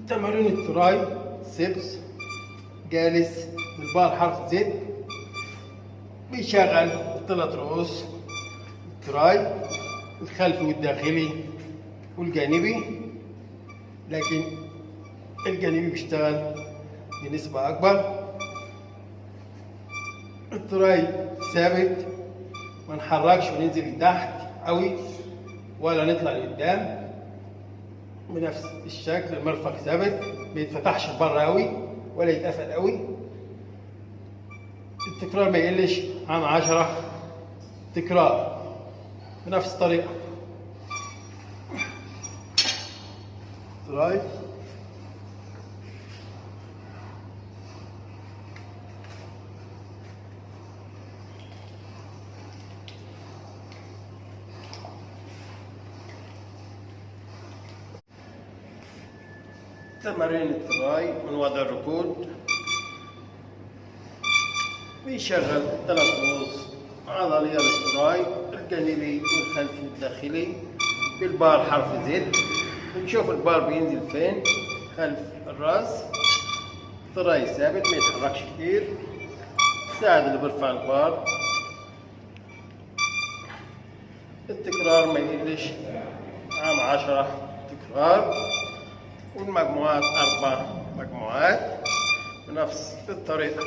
تمارين التراي سيبس جالس بالبار حرف زد، بيشغل ثلاث رؤوس التراي الخلفي والداخلي والجانبي، لكن الجانبي بيشتغل بنسبة أكبر. التراي ثابت، ما نحركش وننزل لتحت قوي ولا نطلع لقدام، بنفس الشكل. المرفق ثابت، ما يتفتحش لبره قوي ولا يتقفل قوي. التكرار ما يقلش عن 10 تكرار بنفس الطريقة. تراي تمارين التراي من وضع الركود، بيشغل ثلاث رؤوس عضلية للتراي الجانبي والخلفي والداخلي بالبار حرف زد. بنشوف البار بينزل فين، خلف الراس. التراي ثابت ما يتحركش كتير، ساعد اللي بيرفع البار. التكرار ما يقلش عن 10 تكرار، والمجموعات 4 مجموعات بنفس الطريقة.